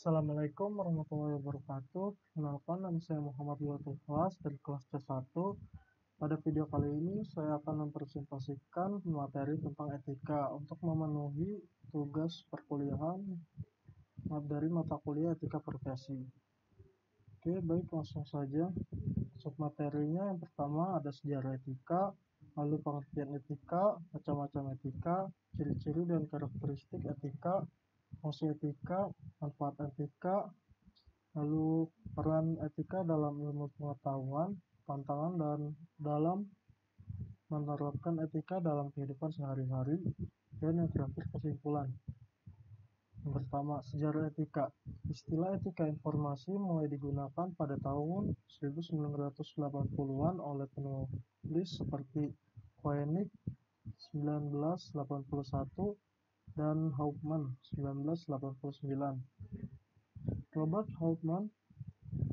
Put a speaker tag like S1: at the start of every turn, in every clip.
S1: Assalamualaikum warahmatullahi wabarakatuh. Kenalkan, nama saya Muhammad Wilatul Fawaz dari kelas C1. Pada video kali ini saya akan mempresentasikan materi tentang etika untuk memenuhi tugas perkuliahan dari mata kuliah etika profesi. Oke, baik, langsung saja. Masuk materinya, yang pertama ada sejarah etika, lalu pengertian etika, macam-macam etika, ciri-ciri dan karakteristik etika, fungsi etika, manfaat etika, lalu peran etika dalam ilmu pengetahuan, tantangan dan dalam menerapkan etika dalam kehidupan sehari-hari, dan yang terakhir kesimpulan. Yang pertama, sejarah etika. Istilah etika informasi mulai digunakan pada tahun 1980-an oleh penulis seperti Koenig 1981 dan Hauptmann 1989. Robert Hauptmann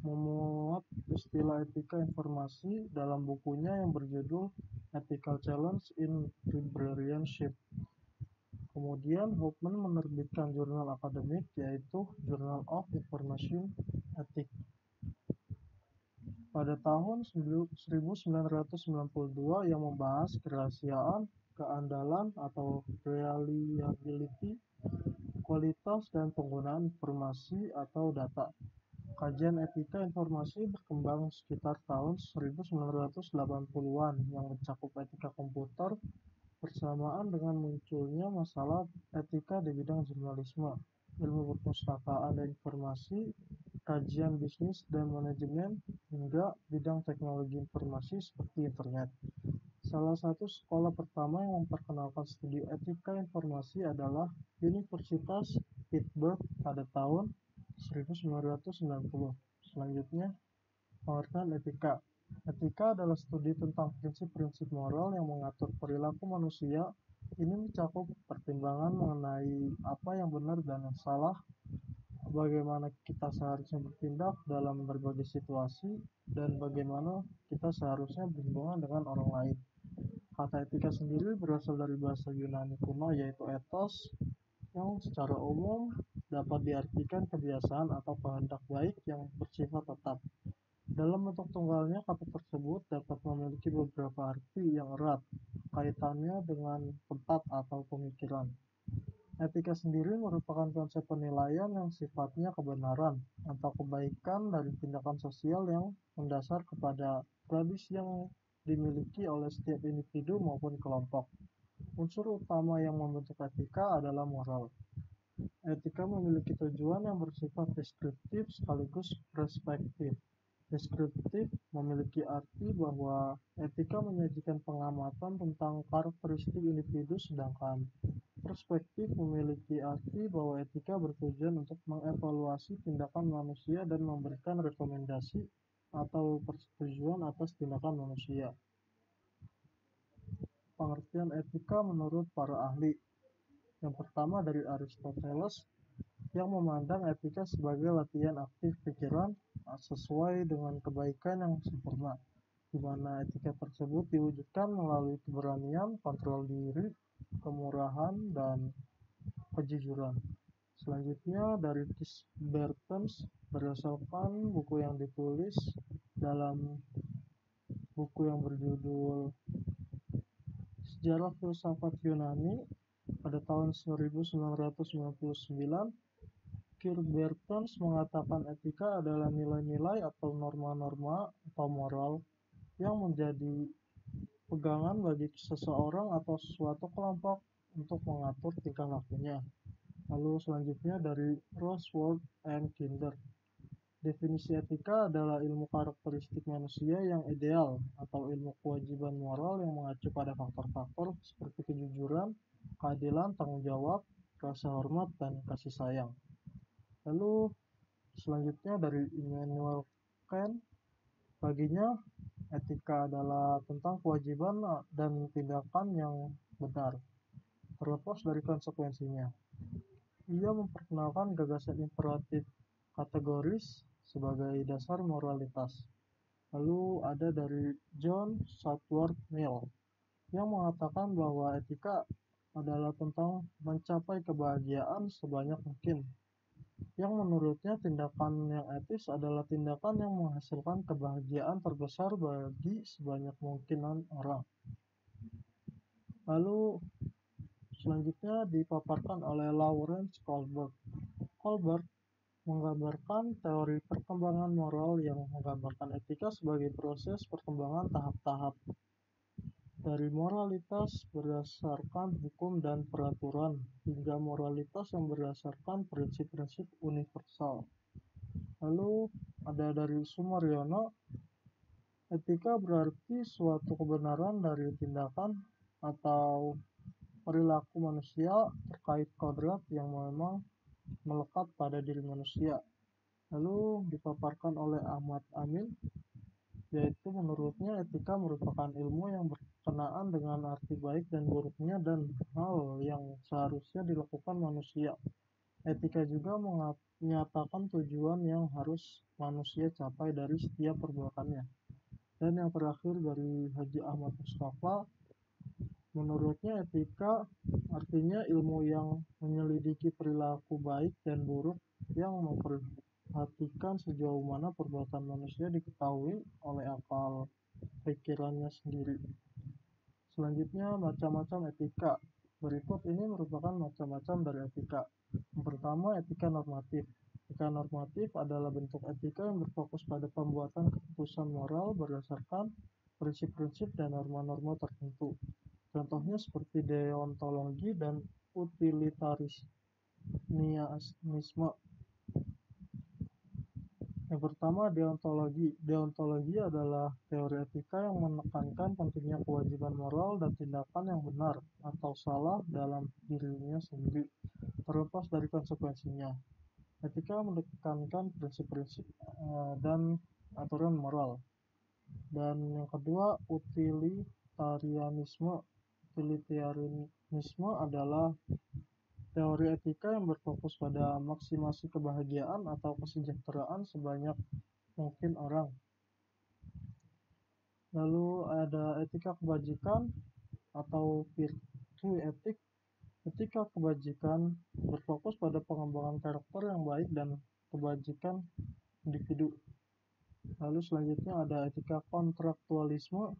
S1: memuat istilah etika informasi dalam bukunya yang berjudul Ethical Challenge in Librarianship. Kemudian Hauptmann menerbitkan jurnal akademik yaitu Journal of Information Ethics. Pada tahun 1992 yang membahas kerahasiaan, keandalan atau reliability, kualitas dan penggunaan informasi atau data. Kajian etika informasi berkembang sekitar tahun 1980-an yang mencakup etika komputer bersamaan dengan munculnya masalah etika di bidang jurnalisme, ilmu perpustakaan dan informasi, kajian bisnis dan manajemen, hingga bidang teknologi informasi seperti internet. Salah satu sekolah pertama yang memperkenalkan studi etika informasi adalah Universitas Pittsburgh pada tahun 1990. Selanjutnya, pengertian etika. Etika adalah studi tentang prinsip-prinsip moral yang mengatur perilaku manusia. Ini mencakup pertimbangan mengenai apa yang benar dan yang salah, bagaimana kita seharusnya bertindak dalam berbagai situasi, dan bagaimana kita seharusnya berhubungan dengan orang lain. Kata etika sendiri berasal dari bahasa Yunani kuno yaitu ethos, yang secara umum dapat diartikan kebiasaan atau kehendak baik yang bersifat tetap. Dalam bentuk tunggalnya, kata tersebut dapat memiliki beberapa arti yang erat, kaitannya dengan tempat atau pemikiran. Etika sendiri merupakan konsep penilaian yang sifatnya kebenaran atau kebaikan dari tindakan sosial yang mendasar kepada tradisi yang dimiliki oleh setiap individu maupun kelompok. Unsur utama yang membentuk etika adalah moral. Etika memiliki tujuan yang bersifat deskriptif sekaligus perspektif. Deskriptif memiliki arti bahwa etika menyajikan pengamatan tentang karakteristik individu, sedangkan perspektif memiliki arti bahwa etika bertujuan untuk mengevaluasi tindakan manusia dan memberikan rekomendasi atau persetujuan atas tindakan manusia. Pengertian etika menurut para ahli. Yang pertama dari Aristoteles, yang memandang etika sebagai latihan aktif pikiran sesuai dengan kebaikan yang sempurna, di mana etika tersebut diwujudkan melalui keberanian, kontrol diri, kemurahan, dan kejujuran. Selanjutnya dari Bertens, berdasarkan buku yang ditulis dalam buku yang berjudul Sejarah Filsafat Yunani pada tahun 1999, Bertens mengatakan etika adalah nilai-nilai atau norma-norma atau moral yang menjadi pegangan bagi seseorang atau suatu kelompok untuk mengatur tingkah lakunya. Lalu selanjutnya dari Roseworth and Kinder. Definisi etika adalah ilmu karakteristik manusia yang ideal atau ilmu kewajiban moral yang mengacu pada faktor-faktor seperti kejujuran, keadilan, tanggung jawab, rasa hormat, dan kasih sayang. Lalu selanjutnya dari Immanuel Kant, baginya etika adalah tentang kewajiban dan tindakan yang benar, terlepas dari konsekuensinya. Ia memperkenalkan gagasan imperatif kategoris sebagai dasar moralitas. Lalu ada dari John Stuart Mill yang mengatakan bahwa etika adalah tentang mencapai kebahagiaan sebanyak mungkin. yang menurutnya tindakan yang etis adalah tindakan yang menghasilkan kebahagiaan terbesar bagi sebanyak mungkinan orang. Lalu selanjutnya dipaparkan oleh Lawrence Kohlberg. Kohlberg menggambarkan teori perkembangan moral yang menggambarkan etika sebagai proses perkembangan tahap-tahap dari moralitas berdasarkan hukum dan peraturan hingga moralitas yang berdasarkan prinsip-prinsip universal. Lalu ada dari Sumaryono, etika berarti suatu kebenaran dari tindakan atau perilaku manusia terkait kodrat yang memang melekat pada diri manusia. Lalu dipaparkan oleh Ahmad Amin, yaitu menurutnya etika merupakan ilmu yang berkenaan dengan arti baik dan buruknya dan hal yang seharusnya dilakukan manusia. Etika juga menyatakan tujuan yang harus manusia capai dari setiap perbuatannya. Dan yang terakhir dari Haji Ahmad Mustafa, menurutnya etika artinya ilmu yang menyelidiki perilaku baik dan buruk yang memperhatikan sejauh mana perbuatan manusia diketahui oleh akal pikirannya sendiri. Selanjutnya macam-macam etika. Berikut ini merupakan macam-macam dari etika. Yang pertama, etika normatif. Etika normatif adalah bentuk etika yang berfokus pada pembuatan keputusan moral berdasarkan prinsip-prinsip dan norma-norma tertentu. Contohnya seperti deontologi dan utilitarisme. Yang pertama, deontologi. Deontologi adalah teori etika yang menekankan pentingnya kewajiban moral dan tindakan yang benar atau salah dalam dirinya sendiri, terlepas dari konsekuensinya. Etika menekankan prinsip-prinsip dan aturan moral. Dan yang kedua, utilitarianisme. Utilitarianisme adalah teori etika yang berfokus pada maksimasi kebahagiaan atau kesejahteraan sebanyak mungkin orang. Lalu ada etika kebajikan atau virtue ethic. Etika kebajikan berfokus pada pengembangan karakter yang baik dan kebajikan individu. Lalu selanjutnya ada etika kontraktualisme,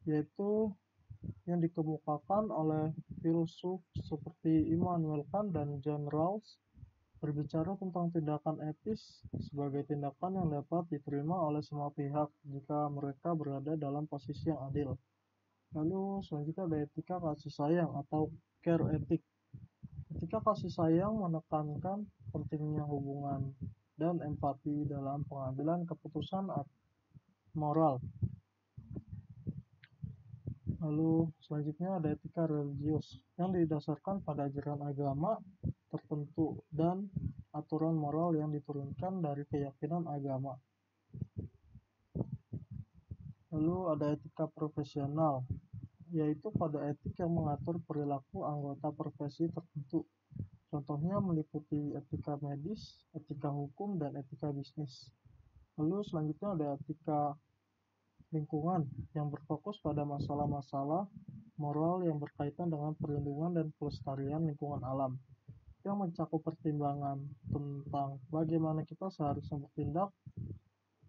S1: yaitu yang dikemukakan oleh filsuf seperti Immanuel Kant dan John Rawls, berbicara tentang tindakan etis sebagai tindakan yang dapat diterima oleh semua pihak jika mereka berada dalam posisi yang adil. Lalu selanjutnya ada etika kasih sayang atau care ethic. Etika kasih sayang menekankan pentingnya hubungan dan empati dalam pengambilan keputusan moral. Lalu selanjutnya ada etika religius yang didasarkan pada ajaran agama tertentu dan aturan moral yang diturunkan dari keyakinan agama. Lalu ada etika profesional, yaitu pada etik yang mengatur perilaku anggota profesi tertentu. Contohnya meliputi etika medis, etika hukum, dan etika bisnis. Lalu selanjutnya ada etika lingkungan yang berfokus pada masalah-masalah moral yang berkaitan dengan perlindungan dan pelestarian lingkungan alam, yang mencakup pertimbangan tentang bagaimana kita seharusnya bertindak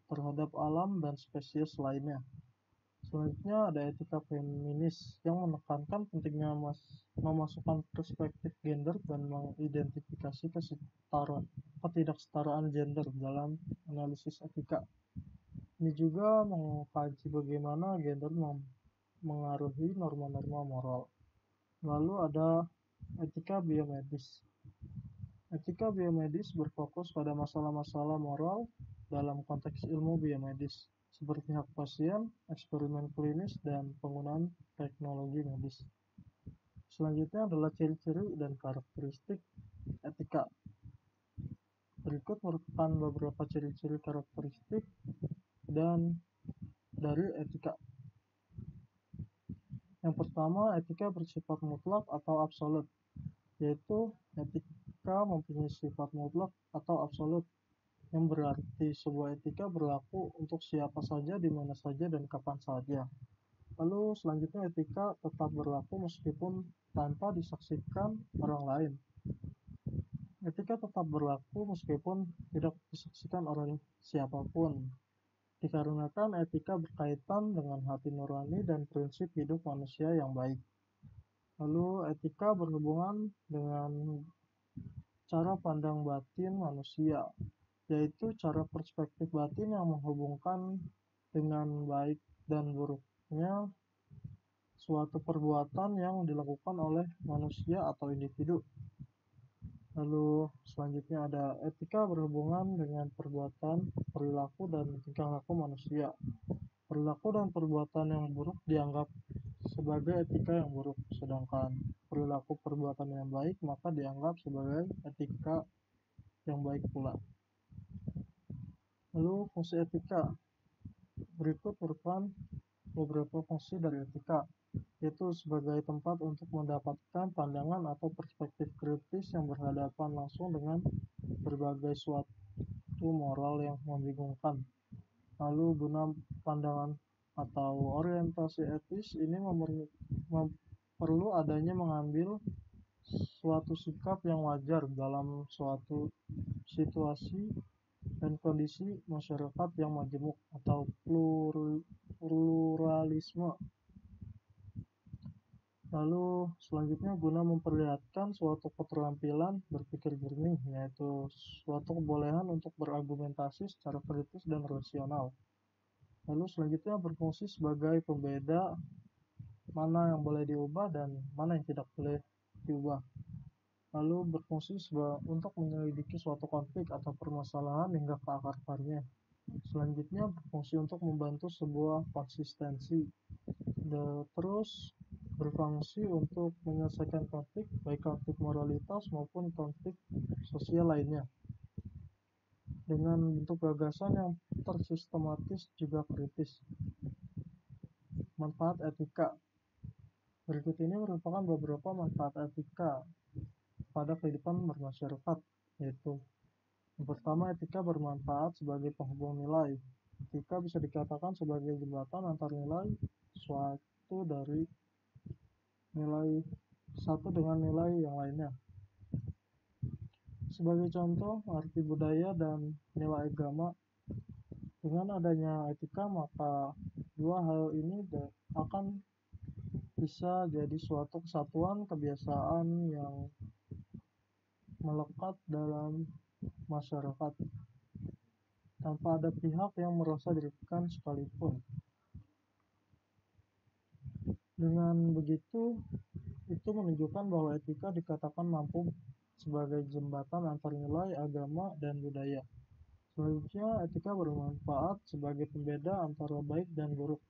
S1: terhadap alam dan spesies lainnya. Selanjutnya ada etika feminis yang menekankan pentingnya memasukkan perspektif gender dan mengidentifikasi ketidaksetaraan gender dalam analisis etika. Ini juga mengkaji bagaimana gender mengaruhi norma-norma moral. Lalu ada etika biomedis. Etika biomedis berfokus pada masalah-masalah moral dalam konteks ilmu biomedis, seperti hak pasien, eksperimen klinis, dan penggunaan teknologi medis. Selanjutnya adalah ciri-ciri dan karakteristik etika. Berikut merupakan beberapa ciri-ciri karakteristik dan dari etika. Yang pertama, etika bersifat mutlak atau absolut, yaitu etika mempunyai sifat mutlak atau absolut, yang berarti sebuah etika berlaku untuk siapa saja, di mana saja, dan kapan saja. Lalu selanjutnya etika tetap berlaku meskipun tanpa disaksikan orang lain. Etika tetap berlaku meskipun tidak disaksikan oleh siapapun, dikarenakan etika berkaitan dengan hati nurani dan prinsip hidup manusia yang baik. Lalu etika berhubungan dengan cara pandang batin manusia, yaitu cara perspektif batin yang menghubungkan dengan baik dan buruknya suatu perbuatan yang dilakukan oleh manusia atau individu. Lalu selanjutnya ada etika berhubungan dengan perbuatan, perilaku, dan tingkah laku manusia. Perilaku dan perbuatan yang buruk dianggap sebagai etika yang buruk, sedangkan perilaku perbuatan yang baik maka dianggap sebagai etika yang baik pula. Lalu fungsi etika. Berikut merupakan beberapa fungsi dari etika, yaitu sebagai tempat untuk mendapatkan pandangan atau perspektif kritis yang berhadapan langsung dengan berbagai suatu moral yang membingungkan. Lalu guna pandangan atau orientasi etis ini perlu adanya mengambil suatu sikap yang wajar dalam suatu situasi dan kondisi masyarakat yang majemuk atau pluralisme. Lalu selanjutnya guna memperlihatkan suatu keterampilan berpikir jernih, yaitu suatu kebolehan untuk berargumentasi secara kritis dan rasional. Lalu selanjutnya berfungsi sebagai pembeda mana yang boleh diubah dan mana yang tidak boleh diubah. Lalu berfungsi untuk menyelidiki suatu konflik atau permasalahan hingga ke akar-akarnya. Selanjutnya berfungsi untuk membantu sebuah konsistensi. Terus berfungsi untuk menyelesaikan konflik, baik konflik moralitas maupun konflik sosial lainnya, dengan bentuk gagasan yang tersistematis juga kritis. Manfaat etika. Berikut ini merupakan beberapa manfaat etika pada kehidupan bermasyarakat, yaitu yang pertama, etika bermanfaat sebagai penghubung nilai. Etika bisa dikatakan sebagai jembatan antar nilai suatu dari nilai satu dengan nilai yang lainnya. Sebagai contoh, arti budaya dan nilai agama. Dengan adanya etika, maka dua hal ini akan bisa jadi suatu kesatuan kebiasaan yang melekat dalam masyarakat tanpa ada pihak yang merasa dirugikan sekalipun. Dengan begitu, itu menunjukkan bahwa etika dikatakan mampu sebagai jembatan antar nilai, agama, dan budaya. Selanjutnya, etika bermanfaat sebagai pembeda antara baik dan buruk.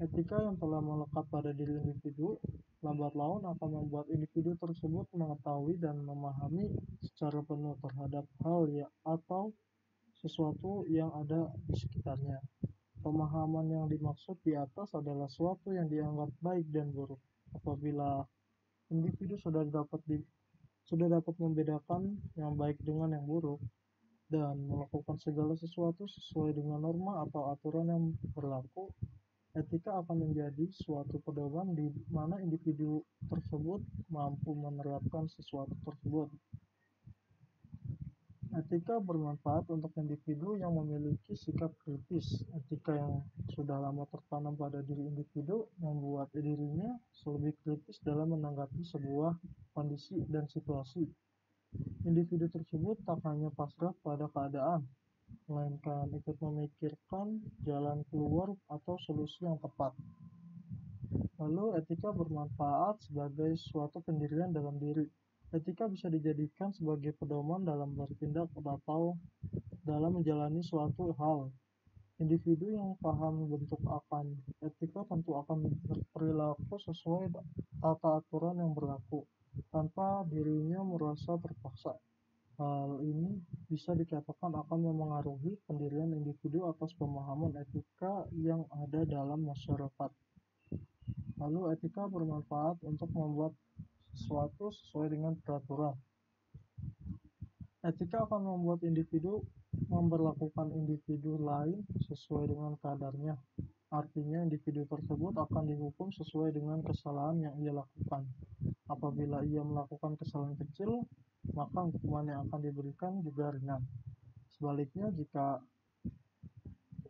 S1: Etika yang telah melekat pada diri individu, lambat laun akan membuat individu tersebut mengetahui dan memahami secara penuh terhadap hal atau sesuatu yang ada di sekitarnya. Pemahaman yang dimaksud di atas adalah suatu yang dianggap baik dan buruk. Apabila individu sudah dapat membedakan yang baik dengan yang buruk dan melakukan segala sesuatu sesuai dengan norma atau aturan yang berlaku, etika akan menjadi suatu pedoman di mana individu tersebut mampu menerapkan sesuatu tersebut. Etika bermanfaat untuk individu yang memiliki sikap kritis. Etika yang sudah lama tertanam pada diri individu membuat dirinya lebih kritis dalam menanggapi sebuah kondisi dan situasi. Individu tersebut tak hanya pasrah pada keadaan, melainkan ikut memikirkan jalan keluar atau solusi yang tepat. Lalu etika bermanfaat sebagai suatu pendirian dalam diri. Etika bisa dijadikan sebagai pedoman dalam bertindak atau dalam menjalani suatu hal. Individu yang paham bentuk akan etika tentu akan berperilaku sesuai tata aturan yang berlaku, tanpa dirinya merasa terpaksa. Hal ini bisa dikatakan akan memengaruhi pendirian individu atas pemahaman etika yang ada dalam masyarakat. Lalu etika bermanfaat untuk membuat sesuatu sesuai dengan peraturan. Etika akan membuat individu memperlakukan individu lain sesuai dengan kadarnya. Artinya individu tersebut akan dihukum sesuai dengan kesalahan yang ia lakukan. Apabila ia melakukan kesalahan kecil, maka hukuman yang akan diberikan juga ringan. Sebaliknya, jika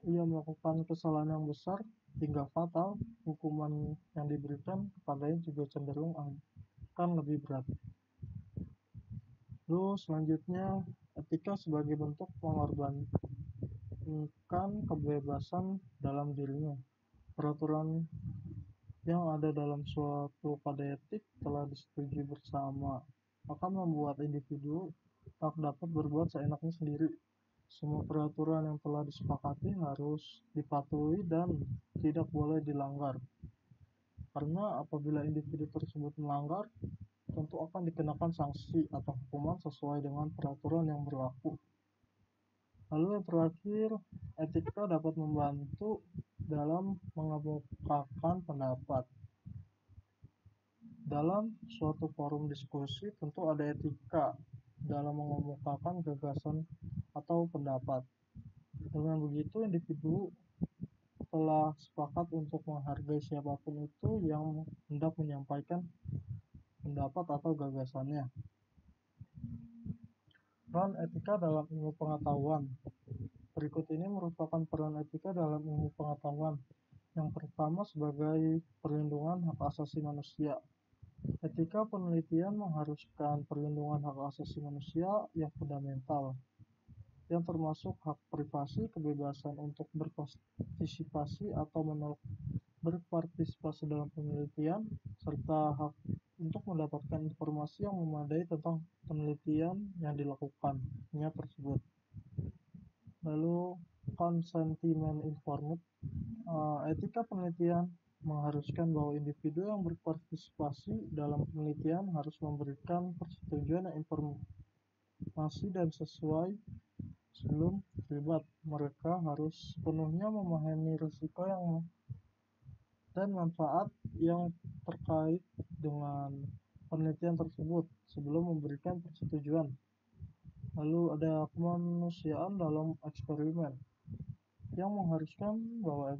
S1: ia melakukan kesalahan yang besar hingga fatal, hukuman yang diberikan kepadanya juga cenderung akan lebih berat. Lalu selanjutnya, etika sebagai bentuk mengorbankan kebebasan dalam dirinya. Peraturan yang ada dalam suatu kode etik telah disetujui bersama akan membuat individu tak dapat berbuat seenaknya sendiri. Semua peraturan yang telah disepakati harus dipatuhi dan tidak boleh dilanggar. Karena apabila individu tersebut melanggar, tentu akan dikenakan sanksi atau hukuman sesuai dengan peraturan yang berlaku. Lalu yang terakhir, etika dapat membantu dalam mengemukakan pendapat. Dalam suatu forum diskusi, tentu ada etika dalam mengemukakan gagasan atau pendapat. Dengan begitu, individu telah sepakat untuk menghargai siapapun itu yang hendak menyampaikan pendapat atau gagasannya. Peran etika dalam ilmu pengetahuan. Berikut ini merupakan peran etika dalam ilmu pengetahuan. Yang pertama, sebagai perlindungan hak asasi manusia. Etika penelitian mengharuskan perlindungan hak asasi manusia yang fundamental, yang termasuk hak privasi, kebebasan untuk berpartisipasi atau menolak berpartisipasi dalam penelitian, serta hak untuk mendapatkan informasi yang memadai tentang penelitian yang dilakukannya tersebut. Lalu consentiment informed. Etika penelitian mengharuskan bahwa individu yang berpartisipasi dalam penelitian harus memberikan persetujuan yang informasi dan sesuai sebelum terlibat. Mereka harus sepenuhnya memahami risiko dan manfaat yang terkait dengan penelitian tersebut sebelum memberikan persetujuan. Lalu ada kemanusiaan dalam eksperimen, yang mengharuskan bahwa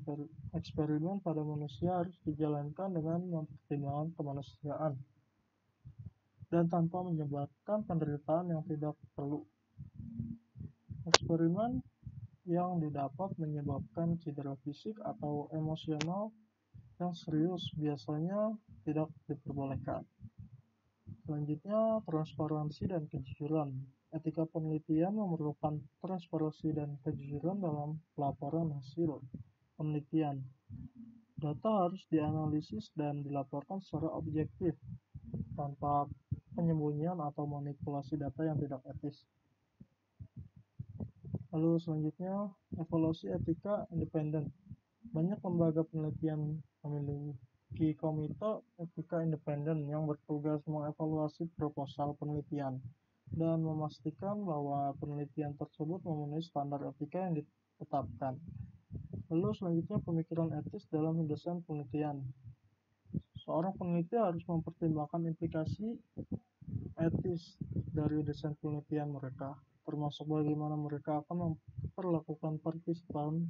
S1: eksperimen pada manusia harus dijalankan dengan mempertimbangkan kemanusiaan dan tanpa menyebabkan penderitaan yang tidak perlu. Eksperimen yang didapat menyebabkan cedera fisik atau emosional yang serius biasanya tidak diperbolehkan. Selanjutnya, transparansi dan kejujuran. Etika penelitian memerlukan transparansi dan kejujuran dalam pelaporan hasil penelitian. Data harus dianalisis dan dilaporkan secara objektif, tanpa penyembunyian atau manipulasi data yang tidak etis. Lalu selanjutnya, evaluasi etika independen. Banyak lembaga penelitian memiliki komite etika independen yang bertugas mengevaluasi proposal penelitian dan memastikan bahwa penelitian tersebut memenuhi standar etika yang ditetapkan. Lalu selanjutnya, pemikiran etis dalam mendesain penelitian. Seorang peneliti harus mempertimbangkan implikasi etis dari desain penelitian mereka, termasuk bagaimana mereka akan memperlakukan partisipan,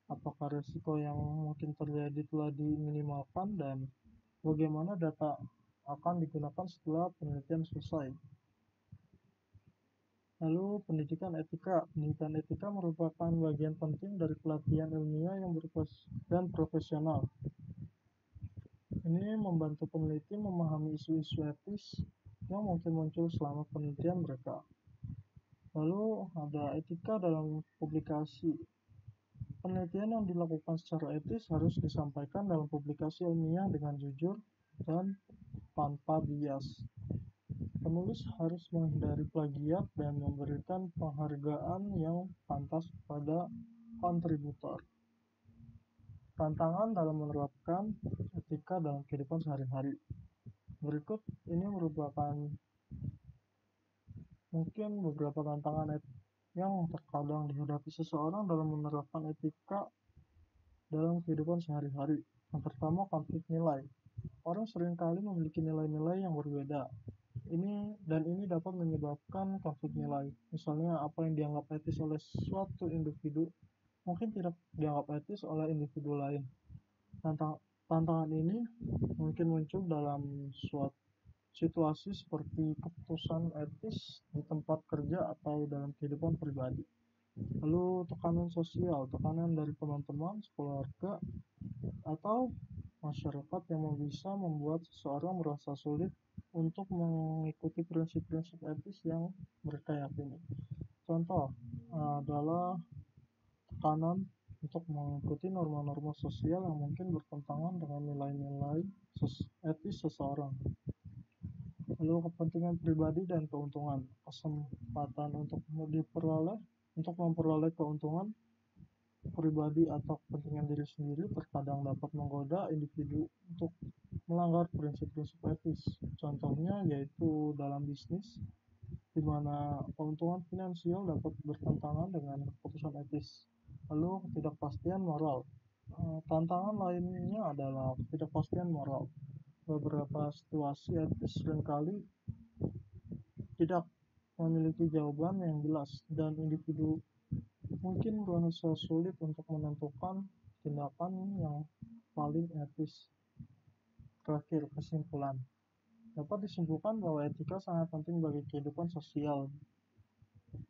S1: apakah risiko yang mungkin terjadi telah diminimalkan, dan bagaimana data akan digunakan setelah penelitian selesai. Lalu pendidikan etika. Pendidikan etika merupakan bagian penting dari pelatihan ilmiah yang dan profesional. Ini membantu peneliti memahami isu-isu etis yang mungkin muncul selama penelitian mereka. Lalu ada etika dalam publikasi. Penelitian yang dilakukan secara etis harus disampaikan dalam publikasi ilmiah dengan jujur dan tanpa bias. Penulis harus menghindari plagiat dan memberikan penghargaan yang pantas kepada kontributor. Tantangan dalam menerapkan etika dalam kehidupan sehari-hari. Berikut ini merupakan mungkin beberapa tantangan yang terkadang dihadapi seseorang dalam menerapkan etika dalam kehidupan sehari-hari. Yang pertama, konflik nilai. Orang seringkali memiliki nilai-nilai yang berbeda. Ini dapat menyebabkan konflik nilai. Misalnya, apa yang dianggap etis oleh suatu individu mungkin tidak dianggap etis oleh individu lain. Tantangan ini mungkin muncul dalam situasi seperti keputusan etis di tempat kerja atau dalam kehidupan pribadi. Lalu tekanan sosial, tekanan dari teman-teman, keluarga, atau masyarakat yang bisa membuat seseorang merasa sulit untuk mengikuti prinsip-prinsip etis yang mereka yakini. Contoh adalah tekanan untuk mengikuti norma-norma sosial yang mungkin bertentangan dengan nilai-nilai etis seseorang. Lalu kepentingan pribadi dan keuntungan, kesempatan untuk memperoleh keuntungan pribadi atau kepentingan diri sendiri terkadang dapat menggoda individu untuk melanggar prinsip-prinsip etis. Contohnya yaitu dalam bisnis, di mana keuntungan finansial dapat bertentangan dengan keputusan etis. Lalu ketidakpastian moral. Tantangan lainnya adalah ketidakpastian moral. Beberapa situasi etis seringkali tidak memiliki jawaban yang jelas dan individu mungkin merasa sulit untuk menentukan tindakan yang paling etis. Terakhir, kesimpulan. Dapat disimpulkan bahwa etika sangat penting bagi kehidupan sosial,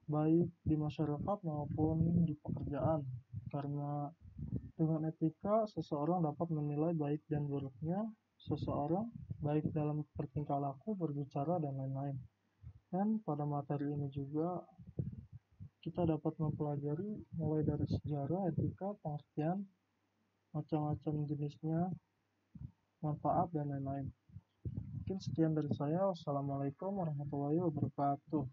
S1: baik di masyarakat maupun di pekerjaan, karena dengan etika seseorang dapat menilai baik dan buruknya seseorang, baik dalam bertingkah laku, berbicara, dan lain-lain. Dan pada materi ini juga kita dapat mempelajari mulai dari sejarah, etika, pengertian, macam-macam jenisnya, manfaat, dan lain-lain. Mungkin sekian dari saya. Wassalamualaikum warahmatullahi wabarakatuh.